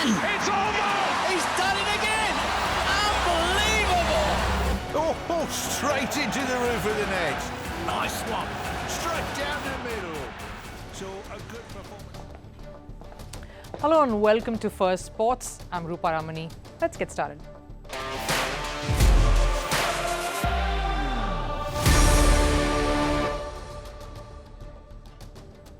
It's over! He's done it again! Unbelievable! Oh, straight into the roof of the net. Nice one. Straight down the middle. So a good performance. Hello and welcome to Firstpost. I'm Rupha Ramani. Let's get started.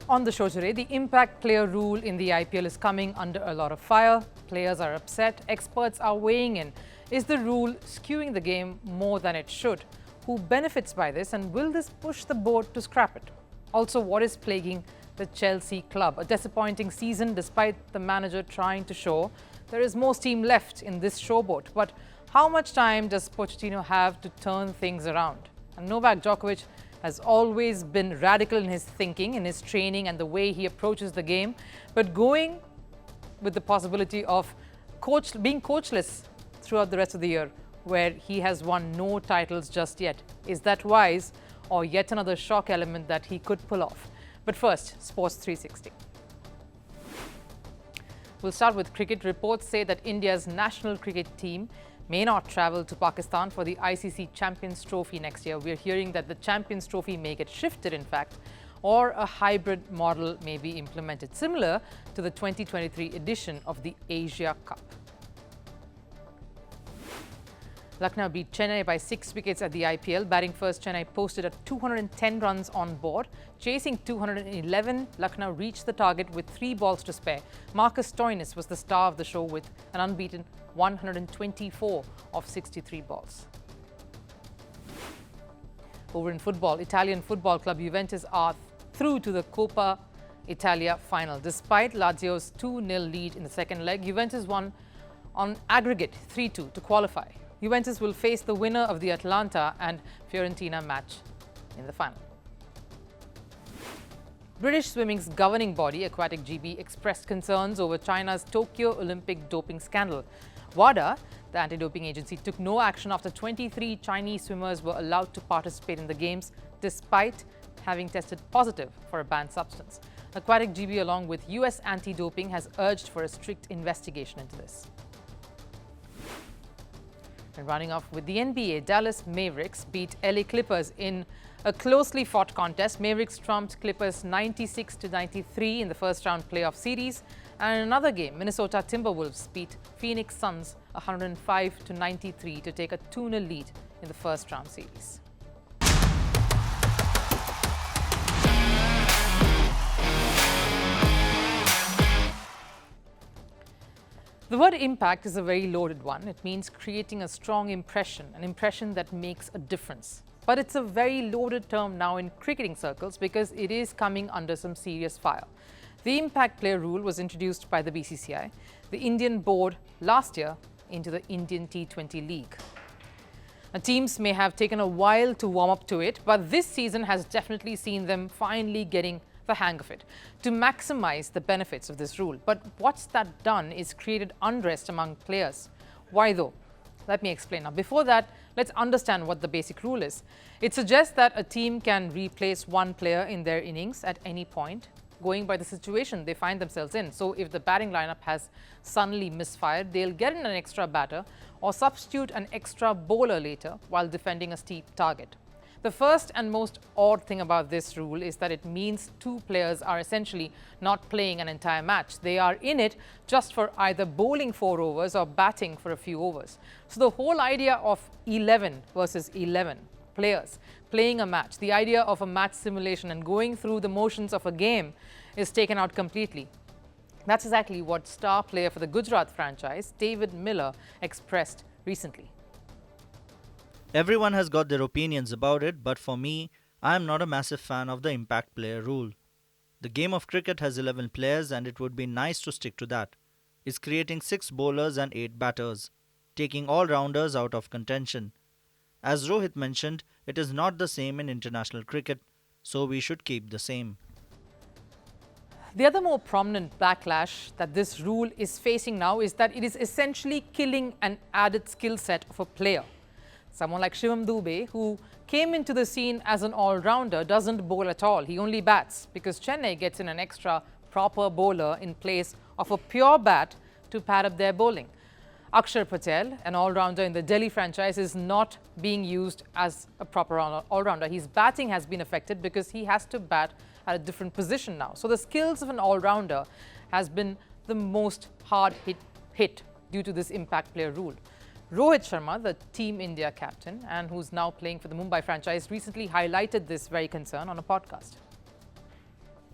On the show today, the impact player rule in the IPL is coming under a lot of fire. Players are upset. Experts are weighing in. Is the rule skewing the game more than it should? Who benefits by this, and will this push the board to scrap it? Also, what is plaguing the Chelsea club? A disappointing season despite the manager trying to show there is more steam left in this showboat. But how much time does Pochettino have to turn things around? And Novak Djokovic has always been radical in his thinking, in his training and the way he approaches the game. But going with the possibility of being coachless throughout the rest of the year, where he has won no titles just yet. Is that wise, or yet another shock element that he could pull off? But first, Sports 360. We'll start with cricket. Reports say that India's national cricket team may not travel to Pakistan for the ICC Champions Trophy next year. We're hearing that the Champions Trophy may get shifted, in fact, or a hybrid model may be implemented, similar to the 2023 edition of the Asia Cup. Lucknow beat Chennai by 6 wickets at the IPL. Batting first, Chennai posted at 210 runs on board. Chasing 211, Lucknow reached the target with 3 balls to spare. Marcus Stoinis was the star of the show with an unbeaten 124 of 63 balls. Over in football, Italian football club Juventus are through to the Coppa Italia final. Despite Lazio's 2-0 lead in the second leg, Juventus won on aggregate 3-2 to qualify. Juventus will face the winner of the Atalanta and Fiorentina match in the final. British swimming's governing body, Aquatic GB, expressed concerns over China's Tokyo Olympic doping scandal. WADA, the anti-doping agency, took no action after 23 Chinese swimmers were allowed to participate in the Games despite having tested positive for a banned substance. Aquatic GB, along with US anti-doping, has urged for a strict investigation into this. And running off with the NBA, Dallas Mavericks beat LA Clippers in a closely fought contest. Mavericks trumped Clippers 96-93 in the first round playoff series. And in another game, Minnesota Timberwolves beat Phoenix Suns 105-93 to take a 2-0 lead in the first round series. The word impact is a very loaded one. It means creating a strong impression, an impression that makes a difference. But it's a very loaded term now in cricketing circles because it is coming under some serious fire. The impact player rule was introduced by the BCCI, the Indian board, last year into the Indian T20 League. Now, teams may have taken a while to warm up to it, but this season has definitely seen them finally getting the hang of it to maximize the benefits of this rule. But what's that done is created unrest among players. Why though? Let me explain. Now, before that, let's understand what the basic rule is. It suggests that a team can replace one player in their innings at any point, going by the situation they find themselves in. So if the batting lineup has suddenly misfired, they'll get in an extra batter or substitute an extra bowler later while defending a steep target. The first and most odd thing about this rule is that it means 2 players are essentially not playing an entire match. They are in it just for either bowling 4 overs or batting for a few overs. So the whole idea of 11 versus 11 players playing a match, the idea of a match simulation and going through the motions of a game is taken out completely. That's exactly what star player for the Gujarat franchise, David Miller, expressed recently. Everyone has got their opinions about it, but for me, I am not a massive fan of the impact player rule. The game of cricket has 11 players and it would be nice to stick to that. It's creating 6 bowlers and 8 batters, taking all-rounders out of contention. As Rohit mentioned, it is not the same in international cricket, so we should keep the same. The other more prominent backlash that this rule is facing now is that it is essentially killing an added skill set of a player. Someone like Shivam Dube, who came into the scene as an all-rounder, doesn't bowl at all. He only bats because Chennai gets in an extra proper bowler in place of a pure bat to pad up their bowling. Akshar Patel, an all-rounder in the Delhi franchise, is not being used as a proper all-rounder. His batting has been affected because he has to bat at a different position now. So the skills of an all-rounder has been the most hard hit due to this impact player rule. Rohit Sharma, the Team India captain and who's now playing for the Mumbai franchise, recently highlighted this very concern on a podcast.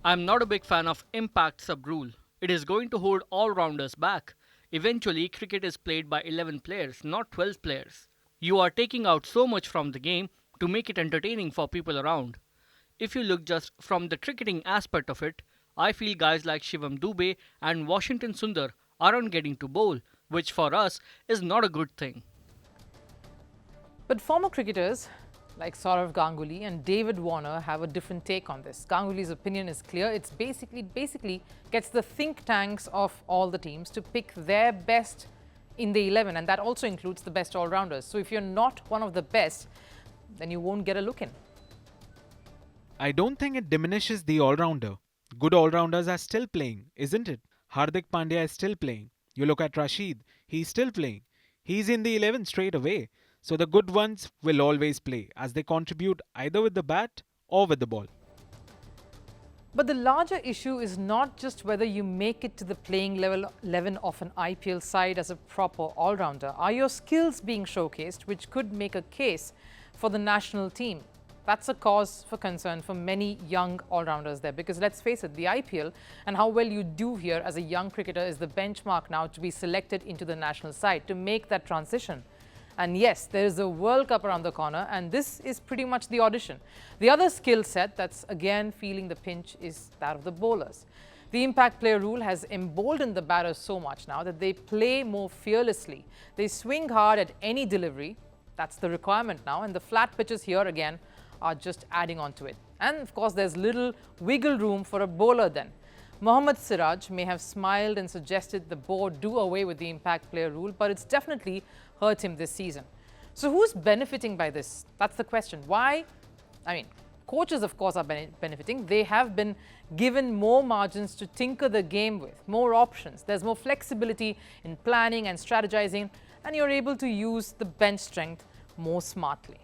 I'm not a big fan of impact sub-rule. It is going to hold all-rounders back. Eventually, cricket is played by 11 players, not 12 players. You are taking out so much from the game to make it entertaining for people around. If you look just from the cricketing aspect of it, I feel guys like Shivam Dube and Washington Sundar aren't getting to bowl, which for us is not a good thing. But former cricketers like Sourav Ganguly and David Warner have a different take on this. Ganguly's opinion is clear. It's basically gets the think tanks of all the teams to pick their best in the 11, and that also includes the best all-rounders. So if you're not one of the best, then you won't get a look in. I don't think it diminishes the all-rounder. Good all-rounders are still playing, isn't it? Hardik Pandya is still playing. You look at Rashid, he's still playing. He's in the 11 straight away. So the good ones will always play as they contribute either with the bat or with the ball. But the larger issue is not just whether you make it to the playing level 11 of an IPL side as a proper all-rounder. Are your skills being showcased, which could make a case for the national team? That's a cause for concern for many young all-rounders there, because let's face it, the IPL and how well you do here as a young cricketer is the benchmark now to be selected into the national side, to make that transition. And yes, there is a World Cup around the corner, and this is pretty much the audition. The other skill set that's again feeling the pinch is that of the bowlers. The impact player rule has emboldened the batters so much now that they play more fearlessly. They swing hard at any delivery. That's the requirement now, and the flat pitches here again are just adding on to it. And of course, there's little wiggle room for a bowler then. Mohammad Siraj may have smiled and suggested the board do away with the impact player rule, but it's definitely hurt him this season. So who's benefiting by this? That's the question. Why? I mean, coaches, of course, are benefiting. They have been given more margins to tinker the game with, more options. There's more flexibility in planning and strategizing, and you're able to use the bench strength more smartly.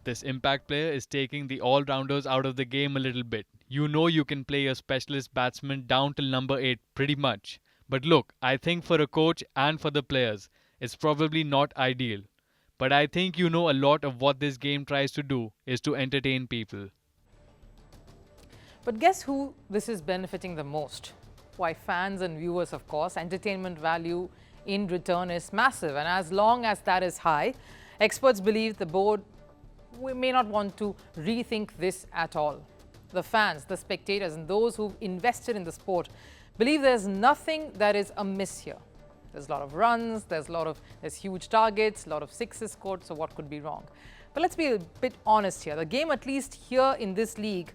This impact player is taking the all-rounders out of the game a little bit. You know you can play a specialist batsman down till number 8 pretty much. But look, I think for a coach and for the players, it's probably not ideal. But I think you know a lot of what this game tries to do is to entertain people. But guess who this is benefiting the most? Why, fans and viewers, of course. Entertainment value in return is massive. And as long as that is high, experts believe the board may not want to rethink this at all. The fans, the spectators, and those who've invested in the sport believe there's nothing that is amiss here. There's a lot of runs, there's huge targets, a lot of sixes scored, so what could be wrong? But let's be a bit honest here. The game, at least here in this league,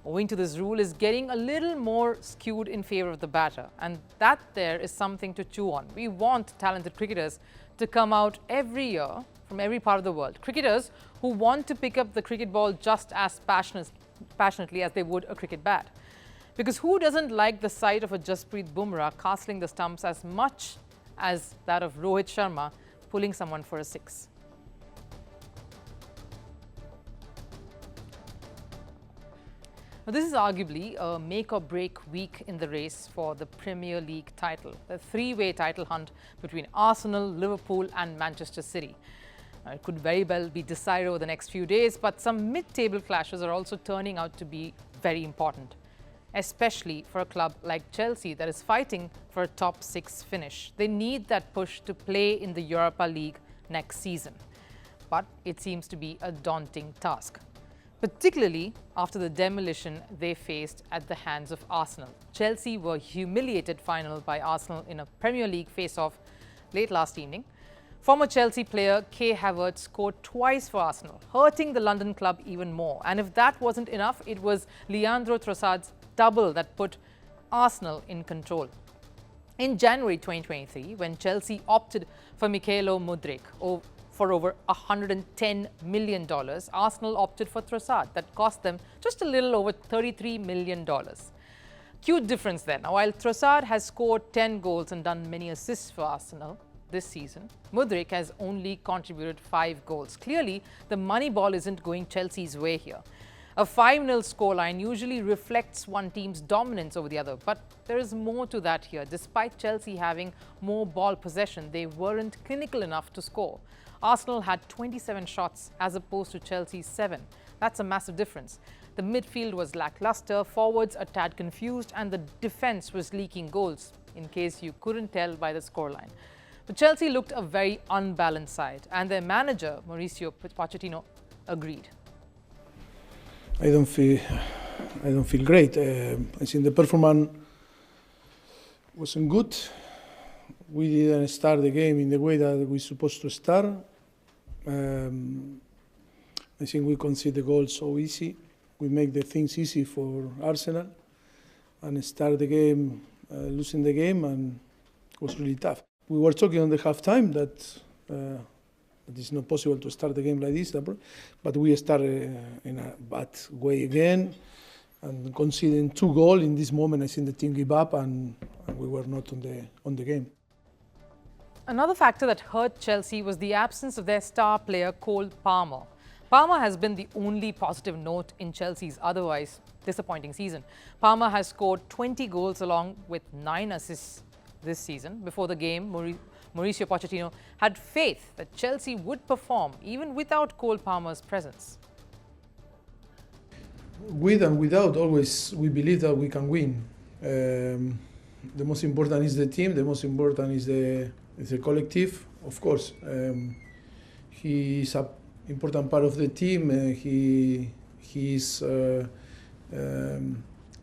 owing to this rule, is getting a little more skewed in favor of the batter. And that there is something to chew on. We want talented cricketers to come out every year from every part of the world. Cricketers who want to pick up the cricket ball just as passionately as they would a cricket bat. Because who doesn't like the sight of a Jasprit Bumrah castling the stumps as much as that of Rohit Sharma pulling someone for a 6? Now, this is arguably a make-or-break week in the race for the Premier League title, the three-way title hunt between Arsenal, Liverpool and Manchester City. Now, it could very well be decided over the next few days, but some mid-table clashes are also turning out to be very important, especially for a club like Chelsea that is fighting for a top 6 finish. They need that push to play in the Europa League next season. But it seems to be a daunting task, particularly after the demolition they faced at the hands of Arsenal. Chelsea were humiliated final by Arsenal in a Premier League face-off late last evening. Former Chelsea player Kai Havertz scored twice for Arsenal, hurting the London club even more. And if that wasn't enough, it was Leandro Trossard's double that put Arsenal in control. In January 2023, when Chelsea opted for Mykhailo Mudryk for over $110 million, Arsenal opted for Trossard. That cost them just a little over $33 million. Cute difference there. Now, while Trossard has scored 10 goals and done many assists for Arsenal this season, Mudryk has only contributed 5 goals. Clearly, the money ball isn't going Chelsea's way here. A 5-0 scoreline usually reflects one team's dominance over the other, but there is more to that here. Despite Chelsea having more ball possession, they weren't clinical enough to score. Arsenal had 27 shots as opposed to Chelsea's 7. That's a massive difference. The midfield was lackluster, forwards a tad confused, and the defense was leaking goals, in case you couldn't tell by the scoreline. But Chelsea looked a very unbalanced side, and their manager, Mauricio Pochettino, agreed. I don't feel great. I think the performance wasn't good. We didn't start the game in the way that we're supposed to start. I think we concede the goal so easy. We make the things easy for Arsenal and start the game, losing the game, and it was really tough. We were talking on the halftime that it's not possible to start the game like this, but we started in a bad way again, and conceding 2 goals in this moment. I think the team gave up, and we were not on the game. Another factor that hurt Chelsea was the absence of their star player Cole Palmer. Palmer has been the only positive note in Chelsea's otherwise disappointing season. Palmer has scored 20 goals along with 9 assists this season. Before the game, Mauricio Pochettino had faith that Chelsea would perform even without Cole Palmer's presence. With and without, always we believe that we can win. The most important is the team. The most important is the collective. Of course, he is an important part of the team. He is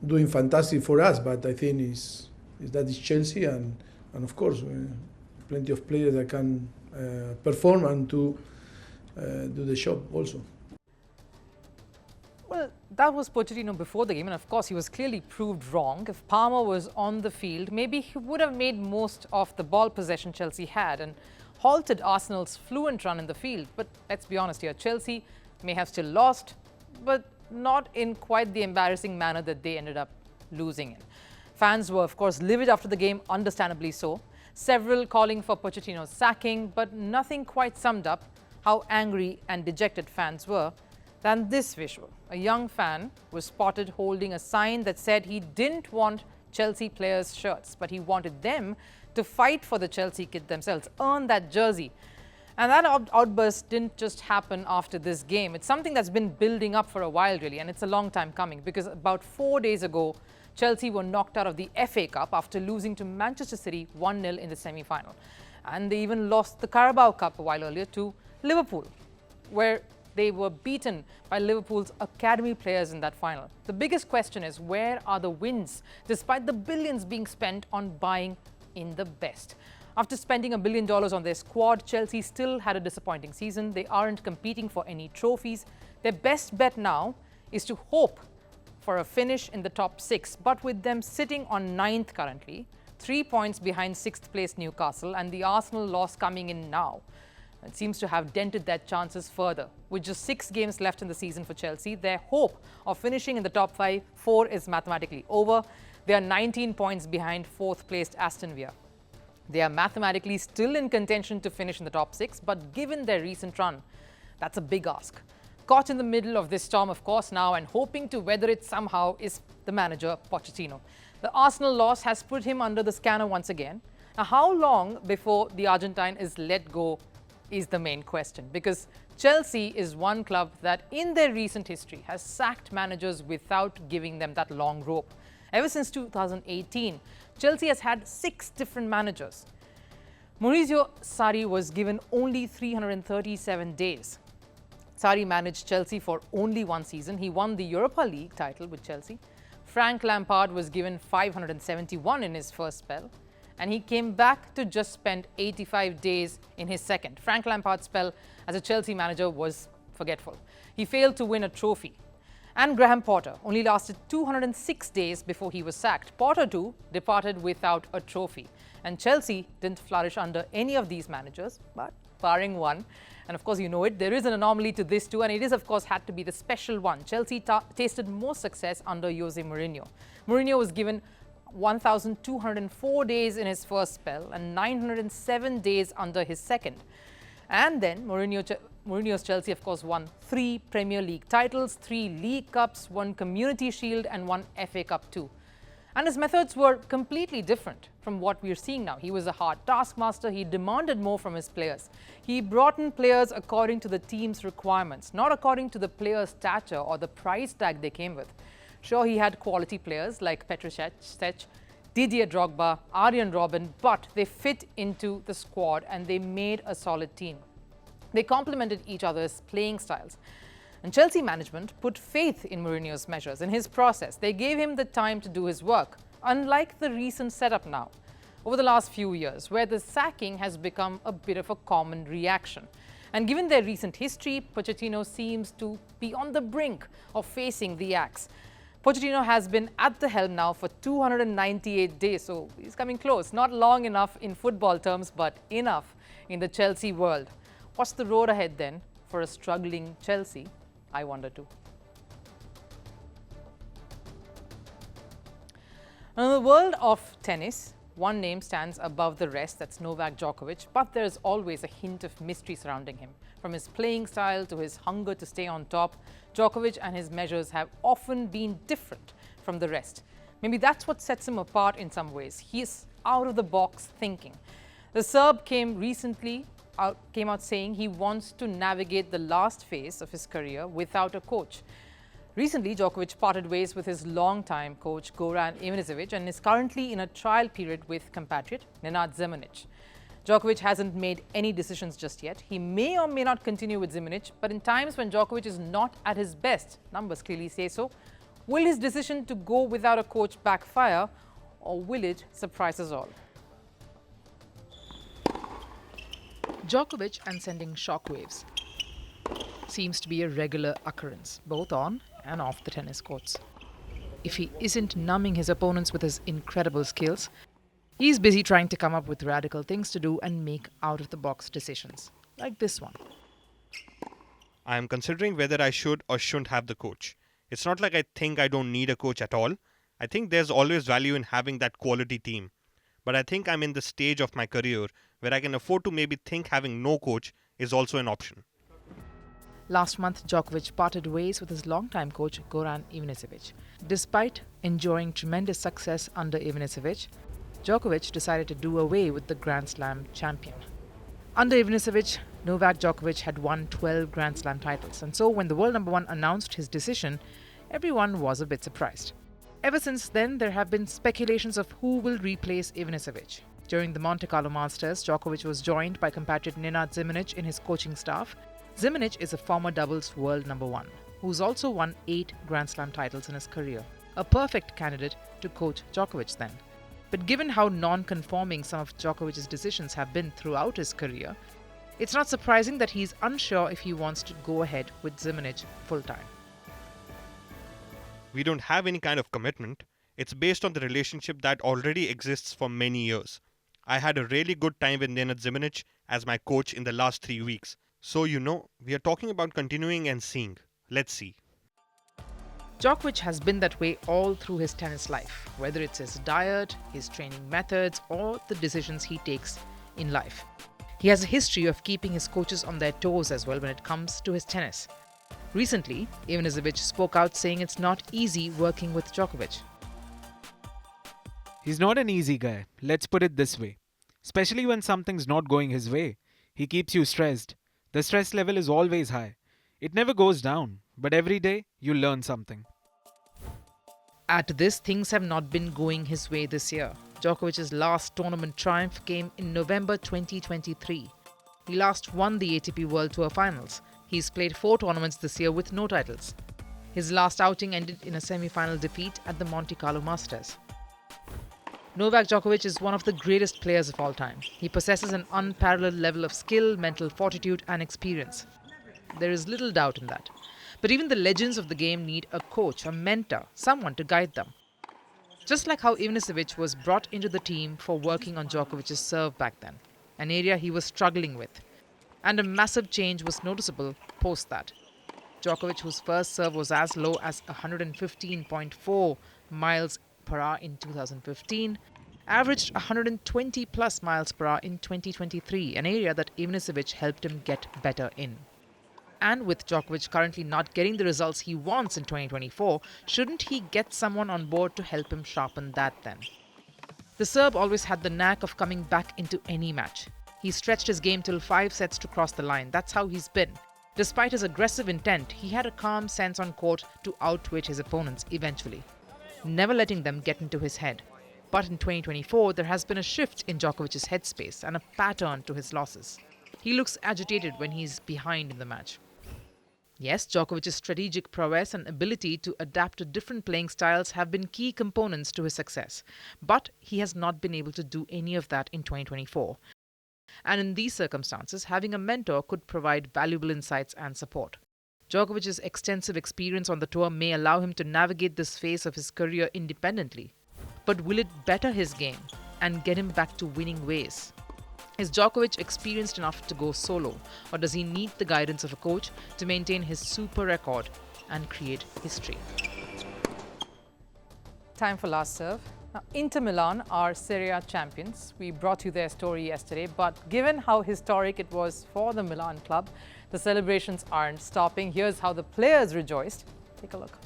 doing fantastic for us. But I think that is Chelsea, and of course, plenty of players that can perform and to do the job also. Well, that was Pochettino before the game, and of course he was clearly proved wrong. If Palmer was on the field, maybe he would have made most of the ball possession Chelsea had and halted Arsenal's fluent run in the field. But let's be honest here, Chelsea may have still lost, but not in quite the embarrassing manner that they ended up losing in. Fans were, of course, livid after the game, understandably so. Several calling for Pochettino's sacking, but nothing quite summed up how angry and dejected fans were than this visual. A young fan was spotted holding a sign that said he didn't want Chelsea players' shirts, but he wanted them to fight for the Chelsea kit themselves, earn that jersey. And that outburst didn't just happen after this game. It's something that's been building up for a while, really, and it's a long time coming, because about 4 days ago, Chelsea were knocked out of the FA Cup after losing to Manchester City 1-0 in the semi-final. And they even lost the Carabao Cup a while earlier to Liverpool, where they were beaten by Liverpool's academy players in that final. The biggest question is, where are the wins, despite the billions being spent on buying in the best? After spending $1 billion on their squad, Chelsea still had a disappointing season. They aren't competing for any trophies. Their best bet now is to hope for a finish in the top 6, but with them sitting on 9th currently, 3 points behind 6th place Newcastle, and the Arsenal loss coming in now, it seems to have dented their chances further. With just 6 games left in the season for Chelsea, their hope of finishing in the top 4 is mathematically over. They are 19 points behind 4th placed Aston Villa. They are mathematically still in contention to finish in the top 6, but given their recent run, that's a big ask. Caught in the middle of this storm, of course, now, and hoping to weather it somehow is the manager, Pochettino. The Arsenal loss has put him under the scanner once again. Now, how long before the Argentine is let go is the main question, because Chelsea is one club that in their recent history has sacked managers without giving them that long rope. Ever since 2018, Chelsea has had 6 different managers. Maurizio Sarri was given only 337 days. Sarri managed Chelsea for only 1 season. He won the Europa League title with Chelsea. Frank Lampard was given 571 in his first spell, and he came back to just spend 85 days in his second. Frank Lampard's spell as a Chelsea manager was forgetful. He failed to win a trophy. And Graham Potter only lasted 206 days before he was sacked. Potter too departed without a trophy. And Chelsea didn't flourish under any of these managers, but barring one, And of course, you know it, there is an anomaly to this too, and it is, of course, had to be the special one. Chelsea tasted more success under Jose Mourinho. Mourinho was given 1,204 days in his first spell and 907 days under his second. And then Mourinho's Chelsea, of course, won 3 Premier League titles, 3 League Cups, 1 Community Shield and 1 FA Cup too. And his methods were completely different from what we are seeing now. He was a hard taskmaster. He demanded more from his players. He brought in players according to the team's requirements, not according to the player's stature or the price tag they came with. Sure, he had quality players like Petr Cech, Didier Drogba, Arjen Robben, but they fit into the squad and they made a solid team. They complemented each other's playing styles. And Chelsea management put faith in Mourinho's measures, in his process. They gave him the time to do his work, unlike the recent setup now, over the last few years, where the sacking has become a bit of a common reaction. And given their recent history, Pochettino seems to be on the brink of facing the axe. Pochettino has been at the helm now for 298 days, so he's coming close. Not long enough in football terms, but enough in the Chelsea world. What's the road ahead then for a struggling Chelsea? I wonder too. Now, in the world of tennis, one name stands above the rest, that's Novak Djokovic, but there's always a hint of mystery surrounding him. From his playing style to his hunger to stay on top, Djokovic and his measures have often been different from the rest. Maybe that's what sets him apart in some ways. He's out of the box thinking. The Serb came out saying he wants to navigate the last phase of his career without a coach. Recently, Djokovic parted ways with his longtime coach Goran Ivanisevic and is currently in a trial period with compatriot Nenad Zemanic. Djokovic hasn't made any decisions just yet. He may or may not continue with Zemanic, but in times when Djokovic is not at his best, numbers clearly say so, will his decision to go without a coach backfire, or will it surprise us all? Djokovic and sending shockwaves seems to be a regular occurrence, both on and off the tennis courts. If he isn't numbing his opponents with his incredible skills, he's busy trying to come up with radical things to do and make out-of-the-box decisions, like this one. I am considering whether I should or shouldn't have the coach. It's not like I think I don't need a coach at all. I think there's always value in having that quality team. But I think I'm in the stage of my career where I can afford to maybe think having no coach is also an option. Last month, Djokovic parted ways with his longtime coach Goran Ivanisevic. Despite enjoying tremendous success under Ivanisevic, Djokovic decided to do away with the Grand Slam champion. Under Ivanisevic, Novak Djokovic had won 12 Grand Slam titles, and so when the world number one announced his decision, everyone was a bit surprised. Ever since then, there have been speculations of who will replace Ivanisevic. During the Monte Carlo Masters, Djokovic was joined by compatriot Nenad Zemanic in his coaching staff. Zemanic is a former doubles world number one, who's also won 8 Grand Slam titles in his career. A perfect candidate to coach Djokovic then. But given how non-conforming some of Djokovic's decisions have been throughout his career, it's not surprising that he's unsure if he wants to go ahead with Zemanic full-time. We don't have any kind of commitment. It's based on the relationship that already exists for many years. I had a really good time with Nenad Zemanic as my coach in the last 3 weeks. So, we are talking about continuing and seeing. Let's see. Djokovic has been that way all through his tennis life, whether it's his diet, his training methods, or the decisions he takes in life. He has a history of keeping his coaches on their toes as well when it comes to his tennis. Recently, Ivanisevic spoke out saying it's not easy working with Djokovic. He's not an easy guy, let's put it this way. Especially when something's not going his way. He keeps you stressed. The stress level is always high. It never goes down, but every day you learn something. Add to this, things have not been going his way this year. Djokovic's last tournament triumph came in November 2023. He last won the ATP World Tour Finals. He's played 4 tournaments this year with no titles. His last outing ended in a semi-final defeat at the Monte Carlo Masters. Novak Djokovic is one of the greatest players of all time. He possesses an unparalleled level of skill, mental fortitude and experience. There is little doubt in that. But even the legends of the game need a coach, a mentor, someone to guide them. Just like how Ivanisevic was brought into the team for working on Djokovic's serve back then, an area he was struggling with. And a massive change was noticeable post that. Djokovic, whose first serve was as low as 115.4 miles per hour in 2015, averaged 120 plus miles per hour in 2023, an area that Ivanisevic helped him get better in. And with Djokovic currently not getting the results he wants in 2024, shouldn't he get someone on board to help him sharpen that then? The Serb always had the knack of coming back into any match. He stretched his game till 5 sets to cross the line. That's how he's been. Despite his aggressive intent, he had a calm sense on court to outwit his opponents eventually, never letting them get into his head. But in 2024, there has been a shift in Djokovic's headspace and a pattern to his losses. He looks agitated when he's behind in the match. Yes, Djokovic's strategic prowess and ability to adapt to different playing styles have been key components to his success. But he has not been able to do any of that in 2024. And in these circumstances, having a mentor could provide valuable insights and support. Djokovic's extensive experience on the tour may allow him to navigate this phase of his career independently. But will it better his game and get him back to winning ways? Is Djokovic experienced enough to go solo, or does he need the guidance of a coach to maintain his super record and create history? Time for last serve. Now, Inter Milan are Serie A champions. We brought you their story yesterday, but given how historic it was for the Milan club, the celebrations aren't stopping. Here's how the players rejoiced. Take a look.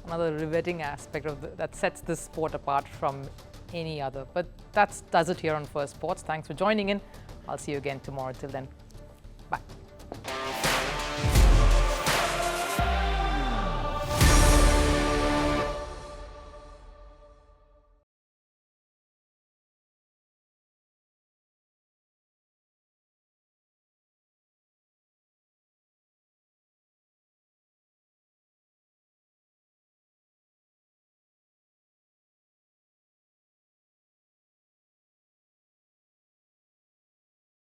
Another riveting aspect of that sets this sport apart from any other. But that does it here on Firstpost. Thanks for joining in. I'll see you again tomorrow. Till then, bye.